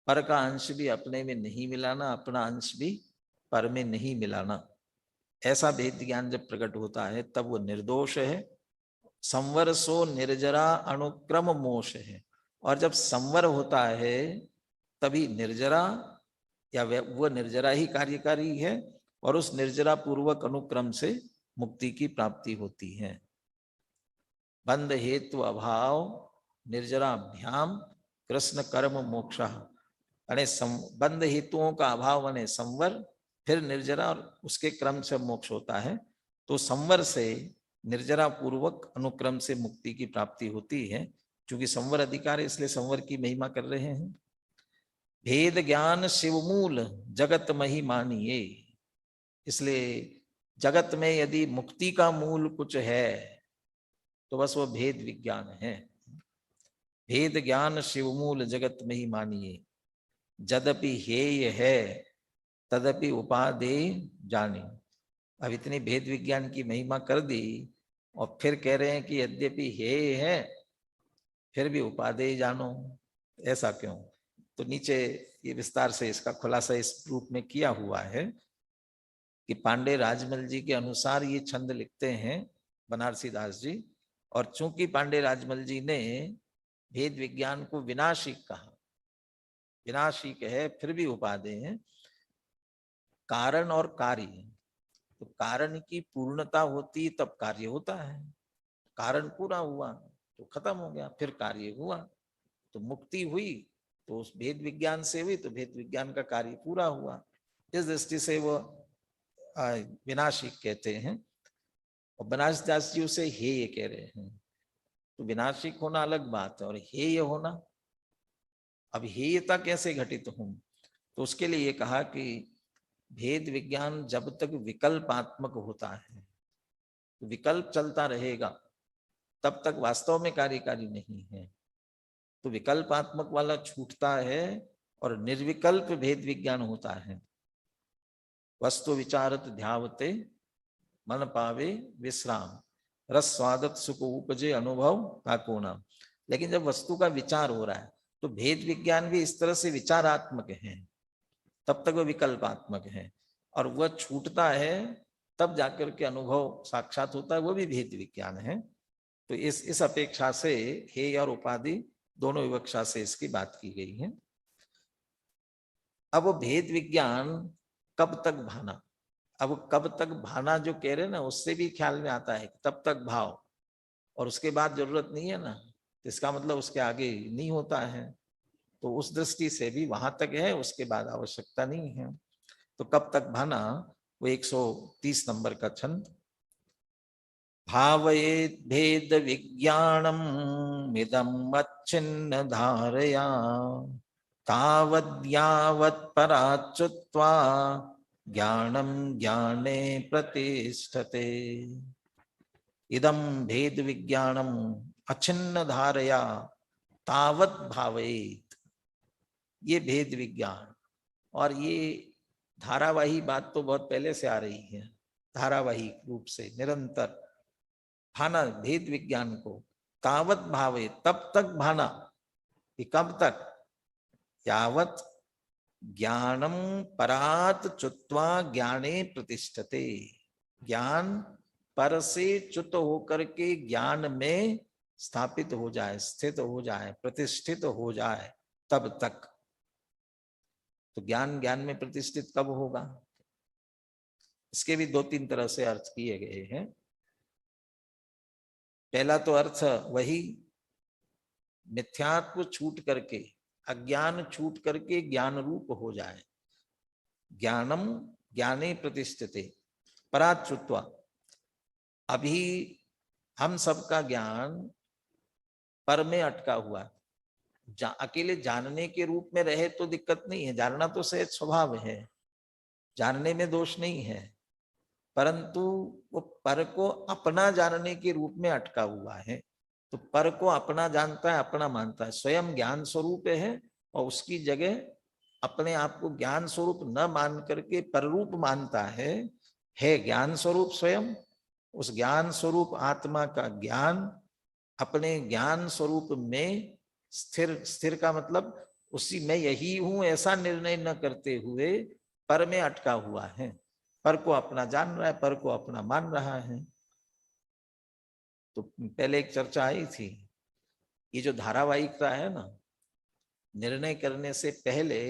पर का अंश भी अपने में नहीं मिलाना, अपना अंश भी पर में नहीं मिलाना, ऐसा भेद ज्ञान जब प्रकट होता है तब वो निर्दोष है। संवर सो निर्जरा अनुक्रम मोश है, और जब संवर होता है तभी निर्जरा या वह निर्जरा ही कार्यकारी है और उस निर्जरा पूर्वक अनुक्रम से मुक्ति की प्राप्ति होती है। बंध हेतु अभाव निर्जराभ्याम कृष्ण कर्म मोक्ष, अने बंध हेतुओं का अभाव माने संवर, फिर निर्जरा और उसके क्रम से मोक्ष होता है। तो संवर से निर्जरा पूर्वक अनुक्रम से मुक्ति की प्राप्ति होती है। क्योंकि संवर अधिकार है इसलिए संवर की महिमा कर रहे हैं। भेद ज्ञान शिवमूल जगत महिमानिए, इसलिए जगत में यदि मुक्ति का मूल कुछ है तो बस वो भेद विज्ञान है। भेद ज्ञान शिवमूल जगत महिमानिए, यद्यपि हेय है तदपि उपादेय जानी। अब इतनी भेद विज्ञान की महिमा कर दी और फिर कह रहे हैं कि यद्यपि हेय है फिर भी उपादेय जानो, ऐसा क्यों? तो नीचे ये विस्तार से इसका खुलासा इस रूप में किया हुआ है कि पांडे राजमल जी के अनुसार ये छंद लिखते हैं बनारसी दास जी, और चूंकि पांडे राजमल जी ने भेद विज्ञान को विनाशिक कहा, विनाशिक है फिर भी उपादेय है, कारण और कार्य, तो कारण की पूर्णता होती तब कार्य होता है। कारण पूरा हुआ तो खत्म हो गया, फिर कार्य हुआ तो मुक्ति हुई, तो उस भेद विज्ञान से हुई तो भेद विज्ञान का कार्य पूरा हुआ। इस दृष्टि से वो विनाशिक कहते हैं। और बनारसी दास जी उसे हेय कह रहे हैं। तो विनाशिक होना अलग बात है और हेय होना, अब हेयता कैसे घटित हो? तो उसके लिए ये कहा कि भेद विज्ञान जब तक विकल्पात्मक होता है, तो विकल्प चलता रहेगा, तब तक वास्तव में कार्यकारी नहीं है। तो विकल्पात्मक वाला छूटता है और निर्विकल्प भेद विज्ञान होता है। वस्तु विचारत ध्यावते मन पावे विश्राम, रस स्वादत सुख उपजे अनुभव ताको नाम। लेकिन जब वस्तु का विचार हो रहा है तो भेद विज्ञान भी इस तरह से विचारात्मक है, तब तक वह विकल्पात्मक है, और वह छूटता है तब जाकर के अनुभव साक्षात होता है, वो भी भेद विज्ञान है। तो इस अपेक्षा से हेय और उपाधि दोनों विवक्षा से इसकी बात की गई है। अब भेद विज्ञान कब तक भाना, अब कब तक भाना जो कह रहे हैं ना, उससे भी ख्याल में आता है तब तक भाव और उसके बाद जरूरत नहीं है ना, इसका मतलब उसके आगे नहीं होता है। तो उस दृष्टि से भी वहां तक है, उसके बाद आवश्यकता नहीं है। तो कब तक भाना, वो 130 नंबर का छंद। भावयेत् भेद विज्ञानम् इदम् अच्छिन्न धारया तावद् यावत् पराच्युत्वा ज्ञानं ज्ञाने प्रतिष्ठते। इदं भेद विज्ञानम् अच्छिन्न धारया तावत् भावयेत्। ये भेद विज्ञान, और ये धारावाही बात तो बहुत पहले से आ रही है, धारावाही रूप से निरंतर भाना भेद विज्ञान को। तावत भावे, तब तक भाना, कि कब तक, यावत ज्ञानम परात च्युत्वा ज्ञाने प्रतिष्ठते। ज्ञान पर से च्युत होकर के ज्ञान में स्थापित हो जाए, स्थित हो जाए, प्रतिष्ठित हो जाए, तब तक। तो ज्ञान ज्ञान में प्रतिष्ठित कब होगा? इसके भी दो तीन तरह से अर्थ किए गए हैं। पहला तो अर्थ वही, मिथ्यात्व छूट करके, अज्ञान छूट करके ज्ञान रूप हो जाए। ज्ञानम ज्ञाने प्रतिष्ठिते पराच्युत्वा। अभी हम सबका ज्ञान पर में अटका हुआ, अकेले जानने के रूप में रहे तो दिक्कत नहीं है, जानना तो सहज स्वभाव है, जानने में दोष नहीं है, परंतु वो पर को अपना जानने के रूप में अटका हुआ है। तो पर को अपना जानता है, अपना मानता है, स्वयं ज्ञान स्वरूप है, और उसकी जगह अपने आप को ज्ञान स्वरूप न मान करके पररूप मानता है ज्ञान स्वरूप स्वयं। उस ज्ञान स्वरूप आत्मा का ज्ञान अपने ज्ञान स्वरूप में स्थिर, स्थिर का मतलब उसी में यही हूं ऐसा निर्णय न करते हुए पर में अटका हुआ है, पर को अपना जान रहा है, पर को अपना मान रहा है। तो पहले एक चर्चा आई थी, ये जो धारावाहिकता है ना, निर्णय करने से पहले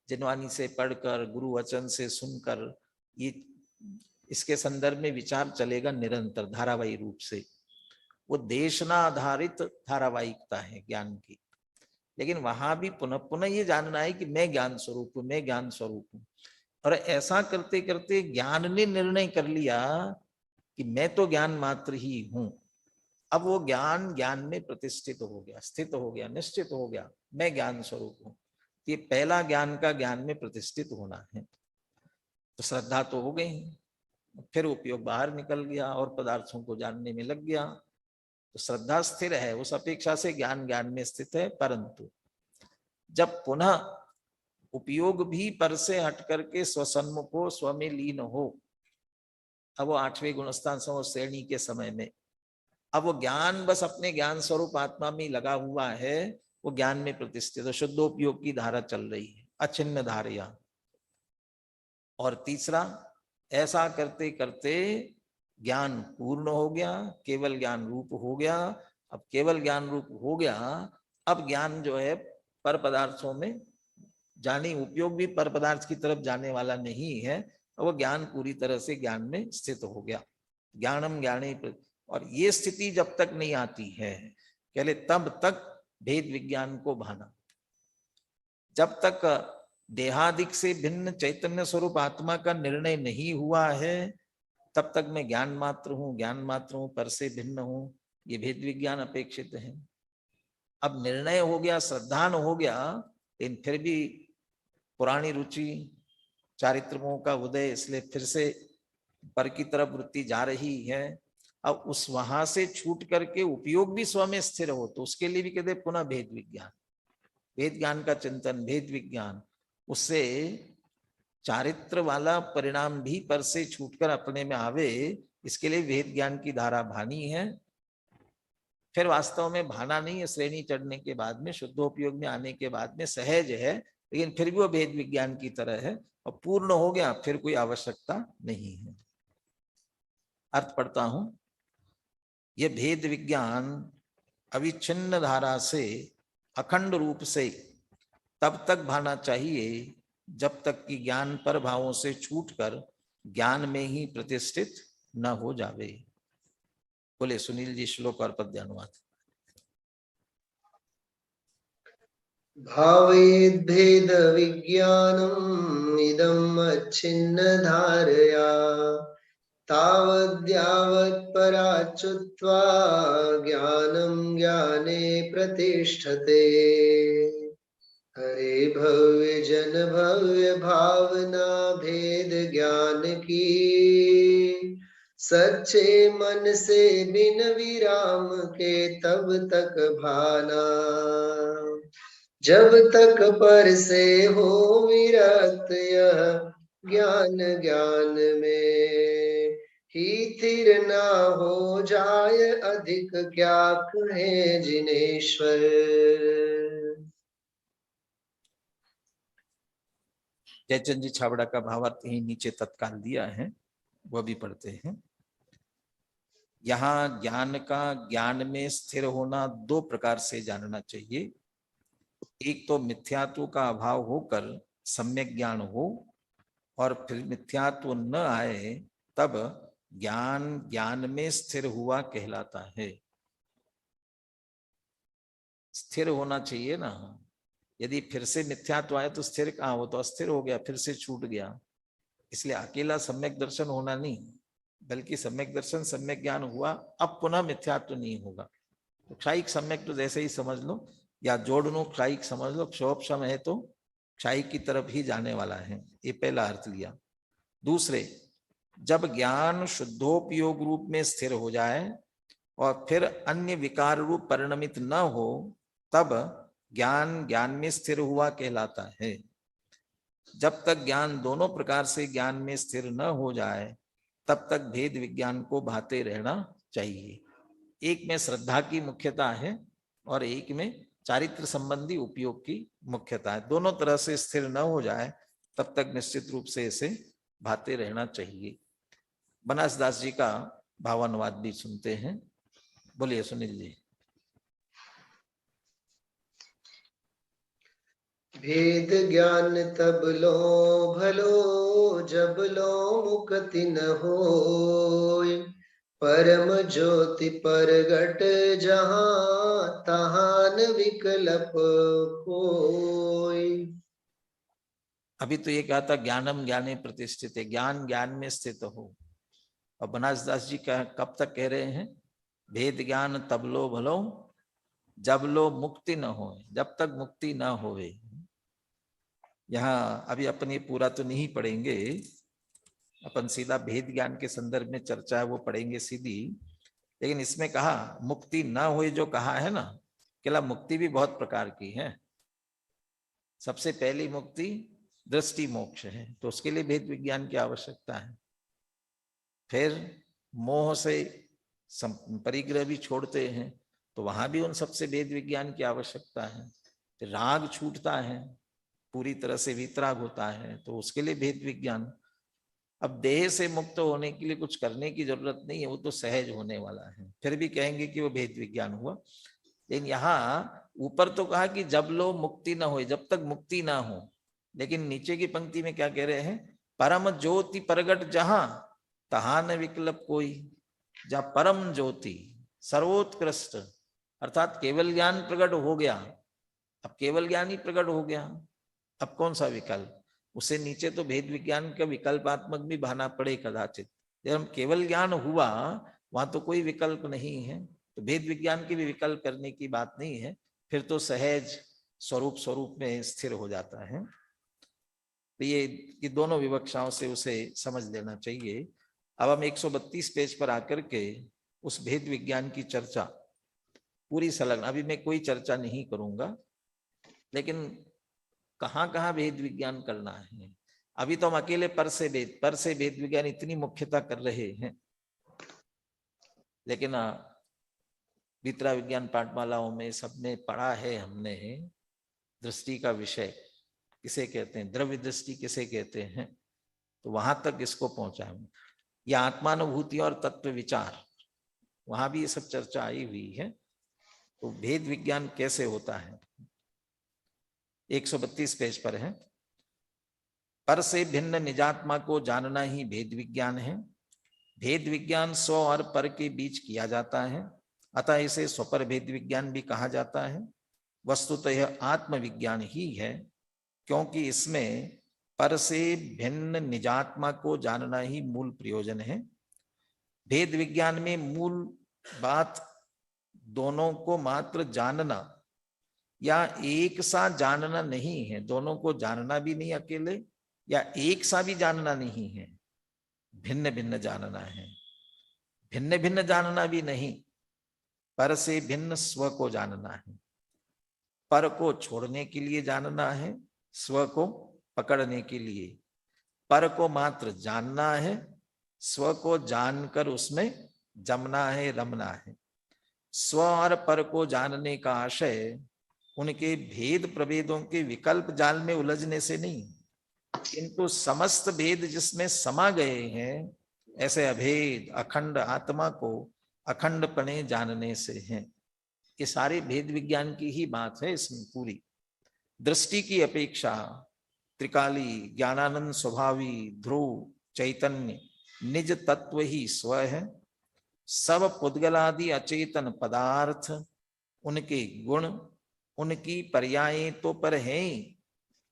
जिनवानी से पढ़कर, गुरु वचन से सुनकर, ये इसके संदर्भ में विचार चलेगा निरंतर धारावाहिक रूप से। वो देशना आधारित धारावाहिकता है ज्ञान की, लेकिन वहां भी पुनः पुनः ये जानना है कि मैं ज्ञान स्वरूप हूं, मैं ज्ञान स्वरूप हूं। और ऐसा करते करते ज्ञान ने निर्णय कर लिया कि मैं तो ज्ञान मात्र ही हूं। अब वो ज्ञान ज्ञान में प्रतिष्ठित हो गया, स्थित हो गया, निश्चित हो गया, मैं ज्ञान स्वरूप हूं। ये पहला ज्ञान का ज्ञान में प्रतिष्ठित होना है। तो श्रद्धा तो हो गई, फिर उपयोग बाहर निकल गया और पदार्थों को जानने में लग गया। तो श्रद्धा स्थिर है, उस अपेक्षा से ज्ञान ज्ञान में स्थित है, परंतु जब पुनः उपयोग भी पर से हट करके स्वसन्मुख हो, स्व में लीन हो, अब वो 8वें गुणस्थान श्रेणी के समय में अब वो ज्ञान बस अपने ज्ञान स्वरूप आत्मा में लगा हुआ है, वो ज्ञान में प्रतिष्ठित, शुद्धोपयोग की धारा चल रही है, अचिन्न धारया। और तीसरा, ऐसा करते करते ज्ञान पूर्ण हो गया, केवल ज्ञान रूप हो गया। अब केवल ज्ञान रूप हो गया, अब ज्ञान जो है पर पदार्थों में जाने, उपयोग भी पर पदार्थ की तरफ जाने वाला नहीं है, वो ज्ञान पूरी तरह से ज्ञान में स्थित हो गया। ज्ञानम ज्ञाने, और ये स्थिति जब तक नहीं आती है, कहले तब तक भेद विज्ञान को भाना। जब तक देहादिक से भिन्न चैतन्य स्वरूप आत्मा का निर्णय नहीं हुआ है, तब तक मैं ज्ञान मात्र हूं, ज्ञान मात्र हूं, पर से भिन्न हूं, ये भेद विज्ञान अपेक्षित है। अब निर्णय हो गया, श्रद्धान हो गया, लेकिन फिर भी पुरानी रुचि, चारित्रों का उदय, इसलिए फिर से पर की तरफ वृत्ति जा रही है। अब उस वहां से छूट करके उपयोग भी स्व में स्थिर हो, तो उसके लिए भी कहते पुनः भेद विज्ञान, भेद ज्ञान का चिंतन, भेद विज्ञान, उससे चारित्र वाला परिणाम भी पर से छूटकर अपने में आवे, इसके लिए भेद ज्ञान की धारा भानी है। फिर वास्तव में भाना नहीं है, श्रेणी चढ़ने के बाद में, शुद्धोपयोग में आने के बाद में सहज है, लेकिन फिर भी वो भेद विज्ञान की तरह है, और पूर्ण हो गया फिर कोई आवश्यकता नहीं है। अर्थ पढ़ता हूं, यह भेद विज्ञान अविच्छिन्न धारा से अखंड रूप से तब तक भाना चाहिए जब तक कि ज्ञान पर भावों से छूटकर ज्ञान में ही प्रतिष्ठित न हो जावे। बोले सुनील जी, श्लोक और पद्य अनुवाद। भावेद्भेद विज्ञानम् इदम् अच्छिन्न धारया तावद्यावत् पराच्युत्वा ज्ञानं ज्ञाने प्रतिष्ठते। हरे भव्य जन भव्य भावना भेद ज्ञान की, सच्चे मन से बिन विराम के तब तक भाना। जब तक पर से हो विरत यह ज्ञान ज्ञान में, ही थिर ना हो जाए अधिक क्या कहें जिनेश्वर। जयचंद जी छाबड़ा का भावार्थ यही नीचे तत्काल दिया है, वह भी पढ़ते हैं। यहाँ ज्ञान का ज्ञान में स्थिर होना दो प्रकार से जानना चाहिए। एक तो मिथ्यात्व का अभाव होकर सम्यक ज्ञान हो, और फिर मिथ्यात्व न आए तब ज्ञान ज्ञान में स्थिर हुआ कहलाता है। स्थिर होना चाहिए ना, यदि फिर से मिथ्यात्व आए तो स्थिर कहाँ हो, तो अस्थिर हो गया, फिर से छूट गया। इसलिए अकेला सम्यक दर्शन होना नहीं, बल्कि सम्यक दर्शन सम्यक ज्ञान हुआ, अब पुनः मिथ्यात्व नहीं होगा। तो क्षायिक सम्यक तो जैसे ही समझ लो, या जोड़ लो क्षायिक समझ लो, क्षोभक्षम है तो क्षायिक की तरफ ही जाने वाला है, ये पहला अर्थ लिया। दूसरे, जब ज्ञान शुद्धोपयोग रूप में स्थिर हो जाए और फिर अन्य विकार रूप परिणमित न हो, तब ज्ञान ज्ञान में स्थिर हुआ कहलाता है। जब तक ज्ञान दोनों प्रकार से ज्ञान में स्थिर न हो जाए, तब तक भेद विज्ञान को भाते रहना चाहिए। एक में श्रद्धा की मुख्यता है और एक में चारित्र संबंधी उपयोग की मुख्यता है। दोनों तरह से स्थिर न हो जाए तब तक निश्चित रूप से इसे भाते रहना चाहिए। बनासदास जी का भावानुवाद भी सुनते हैं। बोलिए सुनील जी। भेद ज्ञान तब लो भलो, जब लो मुक्ति न होय। परम ज्योति परगट जहां, तहान विकल्प कोय। अभी तो ये कहा था ज्ञानम ज्ञाने प्रतिष्ठित है, ज्ञान ज्ञान में स्थित हो। और बनासदास जी का कब तक कह रहे हैं? भेद ज्ञान तब लो भलो, जब लो मुक्ति न हो, जब तक मुक्ति न होवे। यहाँ अभी अपन ये पूरा तो नहीं पढ़ेंगे, अपन सीधा भेद ज्ञान के संदर्भ में चर्चा है वो पढ़ेंगे सीधी। लेकिन इसमें कहा मुक्ति न हुई, जो कहा है ना, केवल मुक्ति भी बहुत प्रकार की है। सबसे पहली मुक्ति दृष्टि मोक्ष है, तो उसके लिए भेद विज्ञान की आवश्यकता है। फिर मोह से परिग्रह भी छोड़ते हैं, तो वहां भी उन सबसे भेद विज्ञान की आवश्यकता है। फिर राग छूटता है, पूरी तरह से वितराग होता है, तो उसके लिए भेद विज्ञान। अब देह से मुक्त होने के लिए कुछ करने की जरूरत नहीं है, वो तो सहज होने वाला है, फिर भी कहेंगे कि वो भेद विज्ञान हुआ। लेकिन यहाँ ऊपर तो कहा कि जब लो मुक्ति ना हो, जब तक मुक्ति ना हो। लेकिन नीचे की पंक्ति में क्या कह रहे हैं? परम ज्योति प्रगट जहां, तहां न विकल्प कोई। जहां परम ज्योति सर्वोत्कृष्ट अर्थात केवल ज्ञान प्रकट हो गया, अब केवल ज्ञान ही प्रकट हो गया, अब कौन सा विकल्प? उससे नीचे तो भेद विज्ञान का विकल्पात्मक भी बहाना पड़े कदाचित। जब हम केवल ज्ञान हुआ, वहां तो कोई विकल्प नहीं है, तो भेद विज्ञान की भी विकल्प करने की बात नहीं है, फिर तो सहज स्वरूप में स्थिर हो जाता है। तो ये दोनों विवक्षाओं से उसे समझ लेना चाहिए। अब हम 132 पेज पर आकर के उस भेद विज्ञान की चर्चा पूरी संलग्न, अभी मैं कोई चर्चा नहीं करूंगा, लेकिन कहाँ कहाँ भेद विज्ञान करना है। अभी तो हम अकेले पर से भेद विज्ञान इतनी मुख्यता कर रहे हैं, लेकिन वितरा विज्ञान पाठमालाओं में सबने पढ़ा है हमने, दृष्टि का विषय किसे कहते हैं, द्रव्य दृष्टि किसे कहते हैं, तो वहां तक इसको पहुंचा। या आत्मानुभूति और तत्व विचार, वहां भी ये सब चर्चा आई हुई है। तो भेद विज्ञान कैसे होता है 132 पेज पर है। पर से भिन्न निजात्मा को जानना ही भेद विज्ञान है। भेद विज्ञान स्व और पर के बीच किया जाता है, अतः इसे स्वपर भेद विज्ञान भी कहा जाता है। वस्तुतः यह आत्मविज्ञान ही है, क्योंकि इसमें पर से भिन्न निजात्मा को जानना ही मूल प्रयोजन है। भेद विज्ञान में मूल बात दोनों को मात्र जानना या एक सा जानना नहीं है। दोनों को जानना भी नहीं अकेले, या एक सा भी जानना नहीं है, भिन्न भिन्न जानना है। भिन्न भिन्न जानना भी नहीं, पर से भिन्न स्व को जानना है। पर को छोड़ने के लिए जानना है, स्व को पकड़ने के लिए। पर को मात्र जानना है, स्व को जानकर उसमें जमना है, रमना है। स्व और पर को जानने का आशय उनके भेद प्रभेदों के विकल्प जाल में उलझने से नहीं, किंतु समस्त भेद जिसमें समा गए हैं, ऐसे अभेद अखंड आत्मा को अखंडपणे जानने से है। ये सारे भेद विज्ञान की ही बात है इसमें पूरी। दृष्टि की अपेक्षा त्रिकाली ज्ञानानंद स्वभावी ध्रुव चैतन्य निज तत्व ही स्व है। सब पुद्गलादि अचेतन पदार्थ, उनके गुण, उनकी पर्यायें तो पर हैं,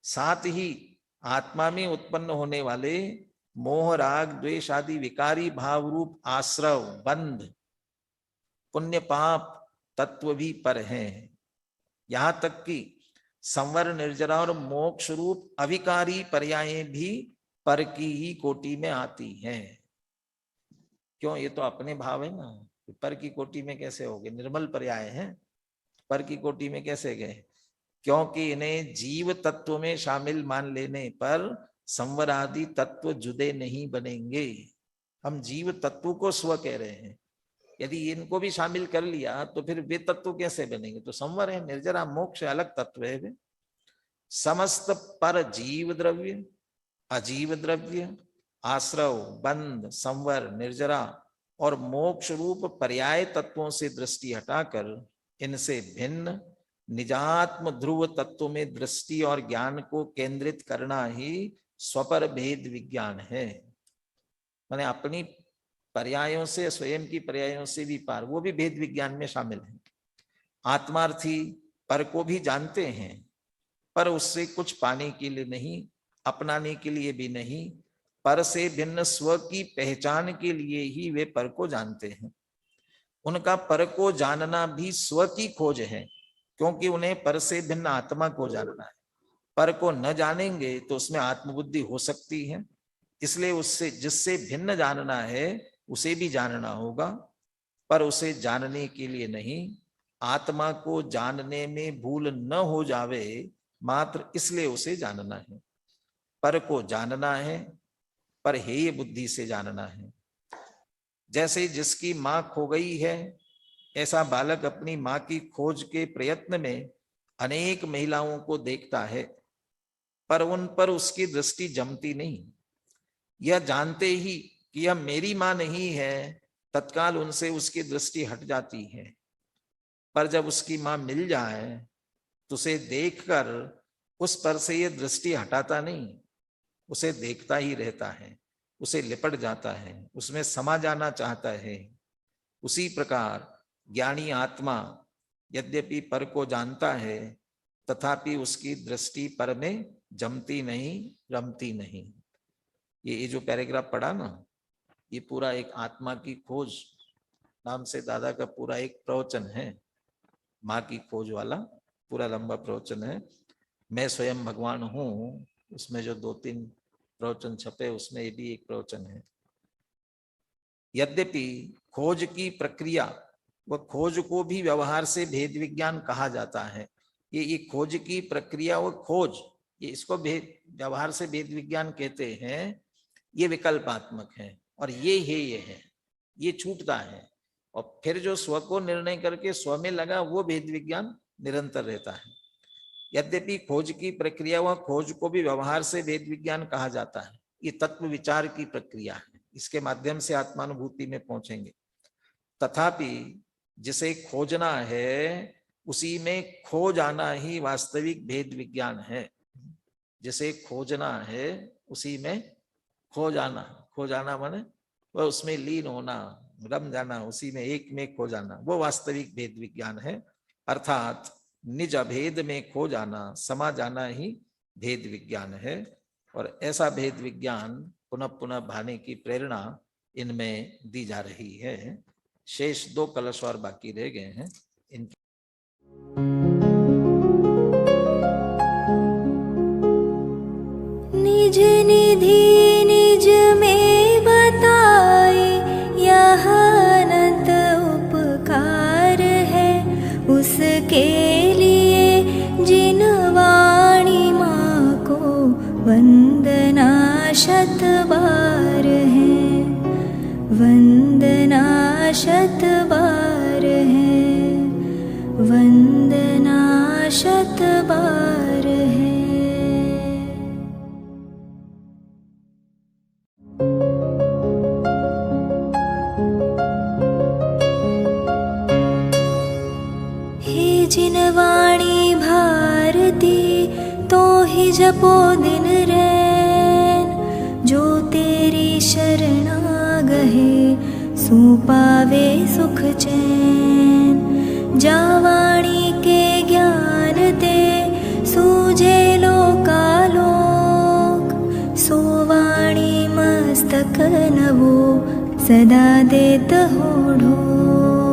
साथ ही आत्मा में उत्पन्न होने वाले मोह राग द्वेष आदि विकारी भाव रूप आश्रव बंध पुण्य पाप तत्व भी पर हैं। यहां तक कि संवर निर्जरा और मोक्ष रूप अविकारी पर्यायें भी पर की ही कोटि में आती हैं। क्यों? ये तो अपने भाव है ना, पर की कोटि में कैसे हो गए? निर्मल पर्याय हैं, पर की कोटि में कैसे गए? क्योंकि इन्हें जीव तत्व में शामिल मान लेने पर संवर आदि तत्व जुदे नहीं बनेंगे। हम जीव तत्व को स्व कह रहे हैं, यदि इनको भी शामिल कर लिया तो फिर वे तत्व कैसे बनेंगे? तो संवर है, निर्जरा मोक्ष अलग तत्व है वे। समस्त पर जीव द्रव्य अजीव द्रव्य आश्रव बंध संवर निर्जरा और मोक्ष रूप पर्याय तत्वों से दृष्टि हटाकर इनसे भिन्न निजात्म ध्रुव तत्व में दृष्टि और ज्ञान को केंद्रित करना ही स्वपर भेद विज्ञान है। माने अपनी पर्यायों से, स्वयं की पर्यायों से भी पार, वो भी भेद विज्ञान में शामिल है। आत्मार्थी पर को भी जानते हैं, पर उससे कुछ पाने के लिए नहीं, अपनाने के लिए भी नहीं, पर से भिन्न स्व की पहचान के लिए ही वे पर को जानते हैं। उनका पर को जानना भी स्व की खोज है, क्योंकि उन्हें पर से भिन्न आत्मा को जानना है। पर को न जानेंगे तो उसमें आत्मबुद्धि हो सकती है, इसलिए उससे जिससे भिन्न जानना है उसे भी जानना होगा, पर उसे जानने के लिए नहीं, आत्मा को जानने में भूल न हो जावे मात्र इसलिए उसे जानना है। पर को जानना है, पर हेय बुद्धि से जानना है। जैसे जिसकी मां खो गई है, ऐसा बालक अपनी मां की खोज के प्रयत्न में अनेक महिलाओं को देखता है, पर उन पर उसकी दृष्टि जमती नहीं। यह जानते ही कि यह मेरी मां नहीं है, तत्काल उनसे उसकी दृष्टि हट जाती है। पर जब उसकी मां मिल जाए तो उसे देखकर उस पर से यह दृष्टि हटाता नहीं, उसे देखता ही रहता है, उसे लिपट जाता है, उसमें समा जाना चाहता है। उसी प्रकार ज्ञानी आत्मा यद्यपि पर को जानता है, तथापि उसकी दृष्टि पर में जमती नहीं, रमती नहीं। ये जो पैराग्राफ पढ़ा ना, ये पूरा एक आत्मा की खोज नाम से दादा का पूरा एक प्रवचन है, माँ की खोज वाला पूरा लंबा प्रवचन है। मैं स्वयं भगवान हूँ, उसमें जो 2-3 प्रवचन छपे उसमें ये भी एक प्रवचन है। यद्यपि खोज की प्रक्रिया व खोज को भी व्यवहार से भेद विज्ञान कहा जाता है। ये खोज की प्रक्रिया व खोज, ये इसको भेद व्यवहार से भेद विज्ञान कहते हैं। ये विकल्पात्मक है और ये है, ये छूटता है, और फिर जो स्व को निर्णय करके स्व में लगा वो भेद विज्ञान निरंतर रहता है। यद्यपि खोज की प्रक्रिया व खोज को भी व्यवहार से भेद विज्ञान कहा जाता है। ये तत्व विचार की प्रक्रिया है, इसके माध्यम से आत्मानुभूति में पहुंचेंगे। तथापि जिसे खोजना है उसी में खो जाना ही वास्तविक भेद विज्ञान है। जिसे खोजना है उसी में खो जाना माने वह उसमें लीन होना, रम जाना, उसी में एक में खो जाना, वो वास्तविक भेद विज्ञान है। अर्थात निज अभेद में खो जाना, समा जाना ही भेद विज्ञान है। और ऐसा भेद विज्ञान पुनः पुनः भाने की प्रेरणा इनमें दी जा रही है। शेष 2 कलश और बाकी रह गए हैं। इनकी निज निधि निज में बताए, यह अनंत उपकार है उसके लिए जिन वाणी माँ को वंदना शत बार है, वंदना शत बार है, वंदना शत बार है। हे जिन वाणी भारती तो ही जपो दिन रैन, जो तेरी शरणा गहे सो पावे सुख चैन। जा वाणी के ज्ञान ते सूझे लोकालोक, सो वाणी मस्तक नवो सदा देत हो ढोक।